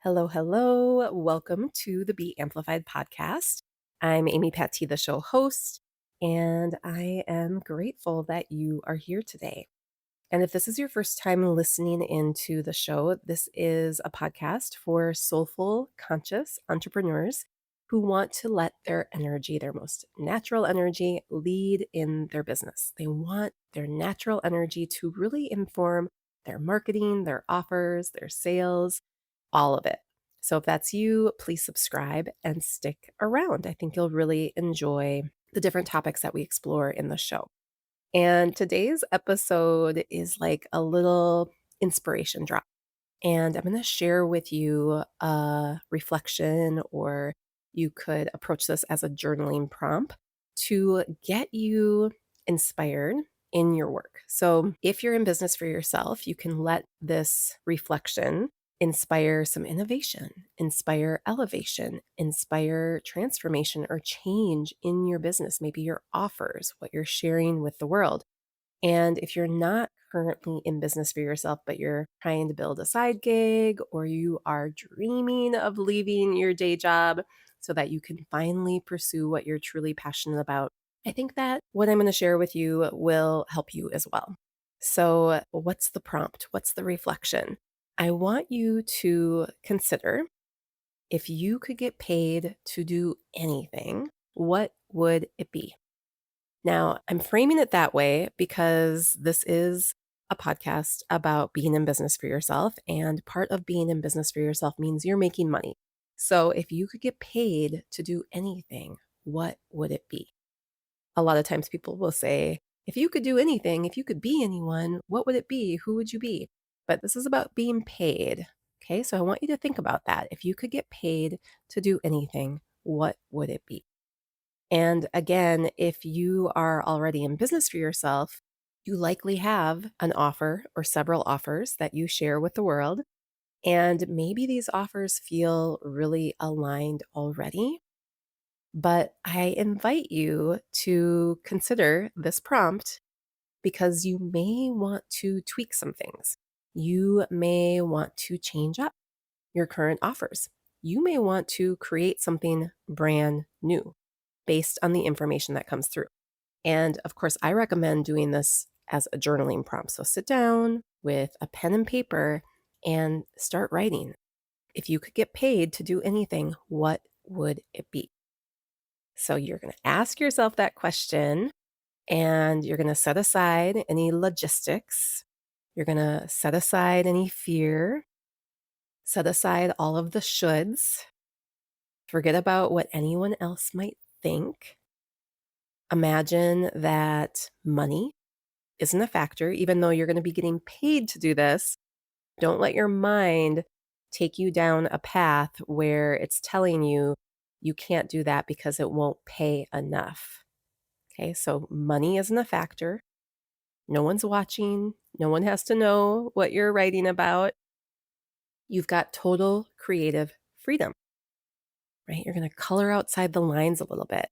Hello, hello. Welcome to the Be Amplified podcast. I'm Amy Patee, the show host, and I am grateful that you are here today. And if this is your first time listening into the show, this is a podcast for soulful, conscious entrepreneurs who want to let their energy, their most natural energy, lead in their business. They want their natural energy to really inform their marketing, their offers, their sales, all of it. So if that's you, please subscribe and stick around. I think you'll really enjoy the different topics that we explore in the show. And today's episode is like a little inspiration drop. And I'm going to share with you a reflection, or you could approach this as a journaling prompt to get you inspired in your work. So if you're in business for yourself, you can let this reflection inspire some innovation, inspire elevation, inspire transformation or change in your business, maybe your offers, what you're sharing with the world. And if you're not currently in business for yourself, but you're trying to build a side gig, or you are dreaming of leaving your day job so that you can finally pursue what you're truly passionate about, I think that what I'm going to share with you will help you as well. So, what's the prompt? What's the reflection? I want you to consider, if you could get paid to do anything, what would it be? Now, I'm framing it that way because this is a podcast about being in business for yourself, and part of being in business for yourself means you're making money. So, if you could get paid to do anything, what would it be? A lot of times people will say, if you could do anything, if you could be anyone, what would it be? Who would you be? But this is about being paid. Okay, so I want you to think about that. If you could get paid to do anything, what would it be? And again, if you are already in business for yourself, you likely have an offer or several offers that you share with the world. And maybe these offers feel really aligned already. But I invite you to consider this prompt because you may want to tweak some things. You may want to change up your current offers. You may want to create something brand new based on the information that comes through. And of course, I recommend doing this as a journaling prompt. So sit down with a pen and paper and start writing. If you could get paid to do anything, what would it be? So you're going to ask yourself that question, and you're going to set aside any logistics. You're going to set aside any fear, set aside all of the shoulds, forget about what anyone else might think. Imagine that money isn't a factor, even though you're going to be getting paid to do this. Don't let your mind take you down a path where it's telling you you can't do that because it won't pay enough. Okay, so money isn't a factor. No one's watching. No one has to know what you're writing about. You've got total creative freedom, right? You're going to color outside the lines a little bit.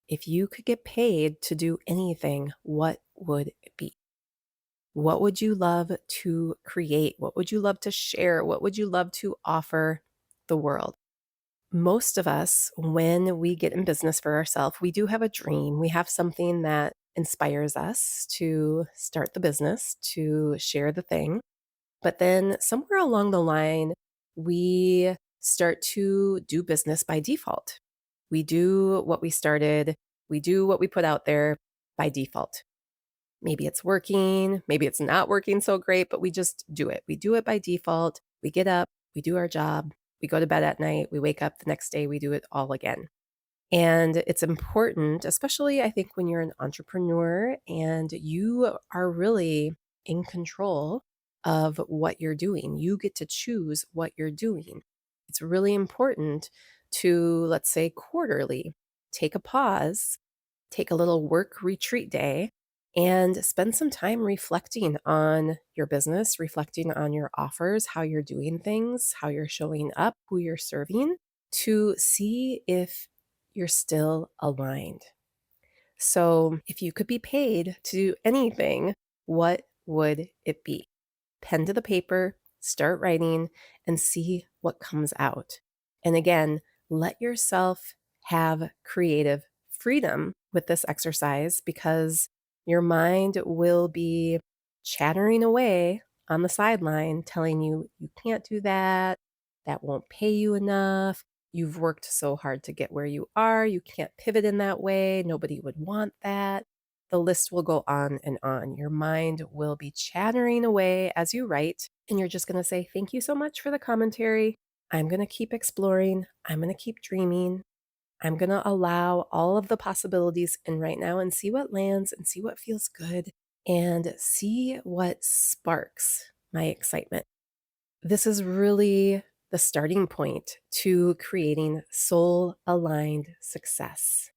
If you could get paid to do anything, what would it be? What would you love to create? What would you love to share? What would you love to offer the world? Most of us, when we get in business for ourselves, we do have a dream. We have something that inspires us to start the business, to share the thing. But then somewhere along the line, we start to do business by default. We do what we started, we do what we put out there by default. Maybe it's working, maybe it's not working so great, but we just do it. We do it by default. We get up, we do our job, we go to bed at night, we wake up the next day, we do it all again. And it's important, especially I think when you're an entrepreneur and you are really in control of what you're doing. You get to choose what you're doing. It's really important to, let's say, quarterly, take a pause, take a little work retreat day, and spend some time reflecting on your business, reflecting on your offers, how you're doing things, how you're showing up, who you're serving, to see if you're still aligned. So, if you could be paid to do anything, what would it be? Pen to the paper, start writing, and see what comes out. And again, let yourself have creative freedom with this exercise because your mind will be chattering away on the sideline, telling you, you can't do that. That won't pay you enough. You've worked so hard to get where you are. You can't pivot in that way. Nobody would want that. The list will go on and on. Your mind will be chattering away as you write, and you're just going to say, thank you so much for the commentary. I'm going to keep exploring. I'm going to keep dreaming. I'm going to allow all of the possibilities in right now and see what lands and see what feels good and see what sparks my excitement. This is really the starting point to creating soul aligned success.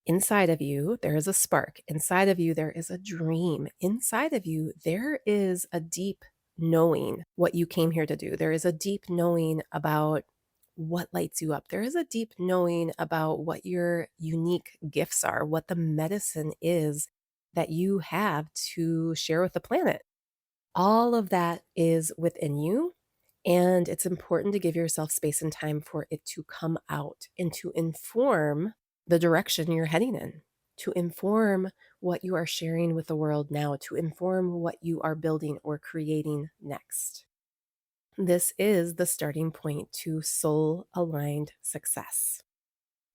Inside of you, there is a spark. Inside of you, there is a dream. Inside of you, there is a deep knowing what you came here to do. There is a deep knowing about what lights you up. There is a deep knowing about what your unique gifts are, what the medicine is that you have to share with the planet. All of that is within you. And it's important to give yourself space and time for it to come out and to inform the direction you're heading in, to inform what you are sharing with the world now, to inform what you are building or creating next. This is the starting point to soul aligned success.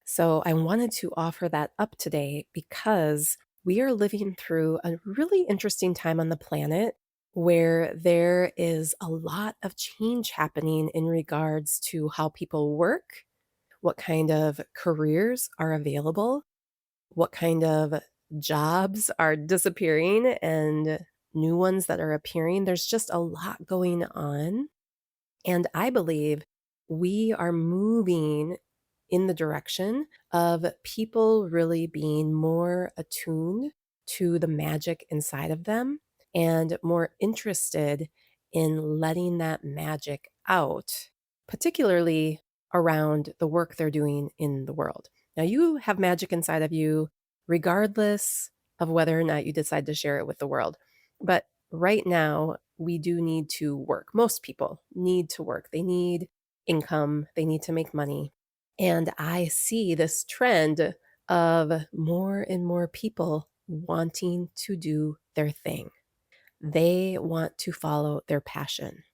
So I wanted to offer that up today because we are living through a really interesting time on the planet where there is a lot of change happening in regards to how people work, what kind of careers are available, what kind of jobs are disappearing and new ones that are appearing. There's just a lot going on. And I believe we are moving in the direction of people really being more attuned to the magic inside of them and more interested in letting that magic out, particularly around the work they're doing in the world. Now, you have magic inside of you, regardless of whether or not you decide to share it with the world. But right now, we do need to work. Most people need to work. They need income, they need to make money. And I see this trend of more and more people wanting to do their thing. They want to follow their passion.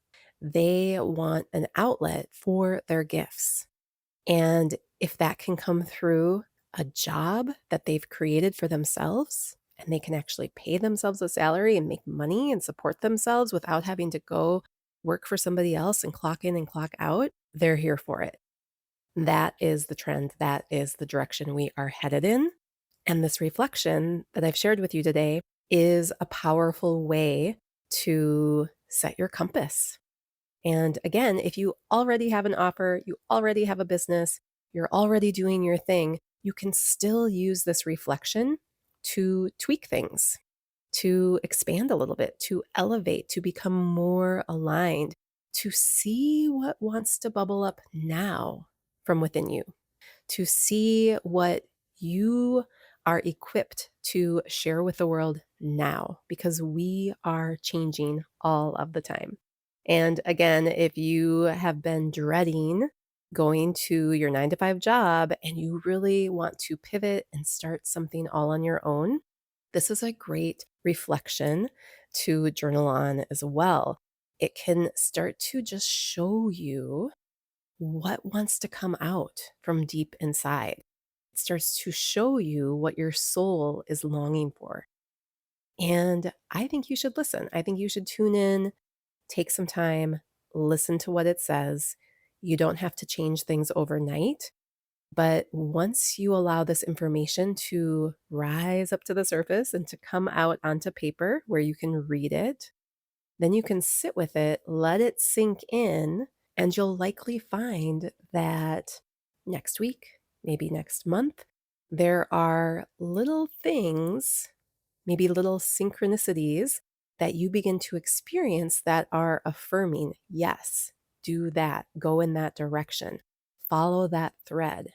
They want an outlet for their gifts. And if that can come through a job that they've created for themselves, and they can actually pay themselves a salary and make money and support themselves without having to go work for somebody else and clock in and clock out, they're here for it. That is the trend. That is the direction we are headed in. And this reflection that I've shared with you today is a powerful way to set your compass. And again, if you already have an offer, you already have a business, you're already doing your thing, you can still use this reflection to tweak things, to expand a little bit, to elevate, to become more aligned, to see what wants to bubble up now from within you, to see what you are equipped to share with the world now, because we are changing all of the time. And again, if you have been dreading going to your 9 to 5 job and you really want to pivot and start something all on your own, this is a great reflection to journal on as well. It can start to just show you what wants to come out from deep inside. It starts to show you what your soul is longing for. And I think you should listen. I think you should tune in, take some time, listen to what it says. You don't have to change things overnight. But once you allow this information to rise up to the surface and to come out onto paper where you can read it, then you can sit with it, let it sink in, and you'll likely find that next week, maybe next month, there are little things, maybe little synchronicities that you begin to experience that are affirming, yes, do that, go in that direction, follow that thread,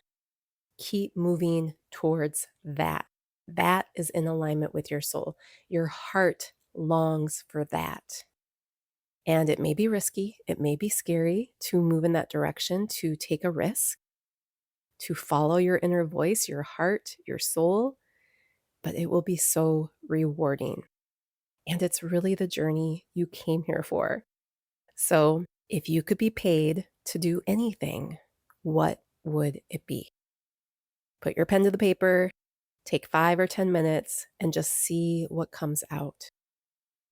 keep moving towards that. That is in alignment with your soul. Your heart longs for that. And it may be risky, it may be scary to move in that direction, to take a risk, to follow your inner voice, your heart, your soul, but it will be so rewarding. And it's really the journey you came here for. So, if you could be paid to do anything, what would it be? Put your pen to the paper, take 5 or 10 minutes, and just see what comes out.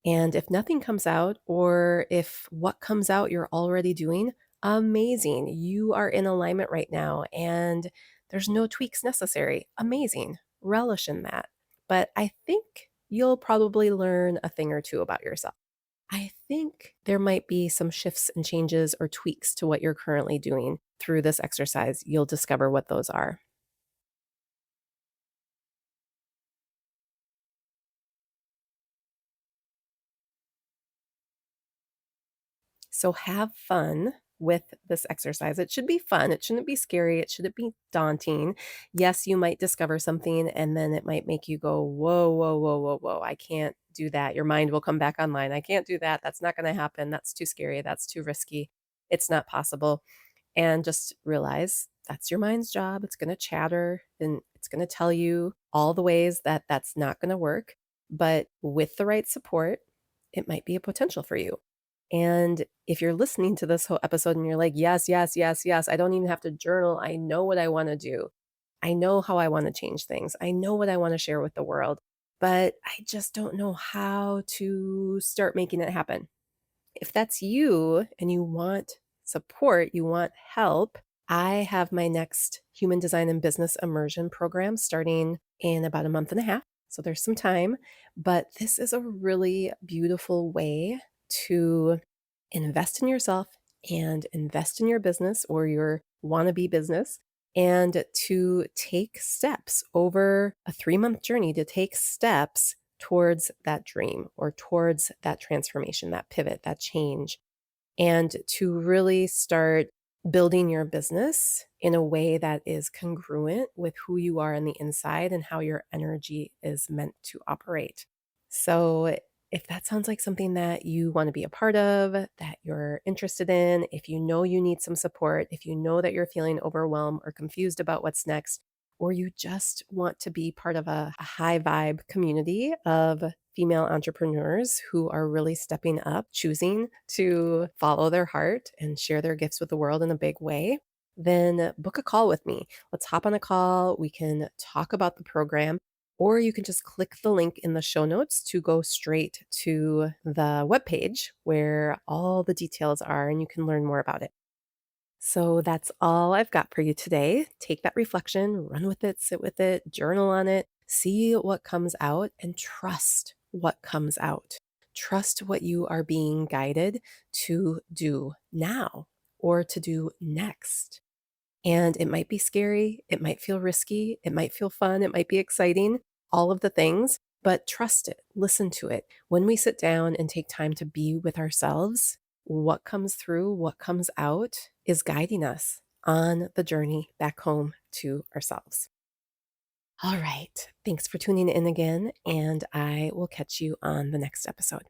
And if nothing comes out, or if what comes out you're already doing, amazing. You are in alignment right now, and there's no tweaks necessary. Amazing. Relish in that. But I think you'll probably learn a thing or two about yourself. I think there might be some shifts and changes or tweaks to what you're currently doing through this exercise. You'll discover what those are. So have fun with this exercise. It should be fun. It shouldn't be scary. It shouldn't be daunting. Yes, you might discover something and then it might make you go, whoa, whoa, whoa, whoa, whoa. I can't do that. Your mind will come back online. I can't do that. That's not going to happen. That's too scary. That's too risky. It's not possible. And just realize that's your mind's job. It's going to chatter and it's going to tell you all the ways that that's not going to work. But with the right support, it might be a potential for you. And if you're listening to this whole episode and you're like, yes, yes, yes, yes, I don't even have to journal. I know what I want to do. I know how I want to change things. I know what I want to share with the world, but I just don't know how to start making it happen. If that's you and you want support, you want help, I have my next human design and business immersion program starting in about a month and a half. So there's some time, but this is a really beautiful way to invest in yourself and invest in your business or your wannabe business and to take steps over a 3 month journey to take steps towards that dream or towards that transformation, that pivot, that change, and to really start building your business in a way that is congruent with who you are on the inside and how your energy is meant to operate. So, if that sounds like something that you want to be a part of, that you're interested in, if you know you need some support, if you know that you're feeling overwhelmed or confused about what's next, or you just want to be part of a high vibe community of female entrepreneurs who are really stepping up, choosing to follow their heart and share their gifts with the world in a big way, then book a call with me. Let's hop on a call. We can talk about the program, or you can just click the link in the show notes to go straight to the webpage where all the details are and you can learn more about it. So that's all I've got for you today. Take that reflection, run with it, sit with it, journal on it, see what comes out, and trust what comes out. Trust what you are being guided to do now or to do next. And it might be scary, it might feel risky, it might feel fun, it might be exciting, all of the things, but trust it, listen to it. When we sit down and take time to be with ourselves, what comes through, what comes out is guiding us on the journey back home to ourselves. All right. Thanks for tuning in again, and I will catch you on the next episode.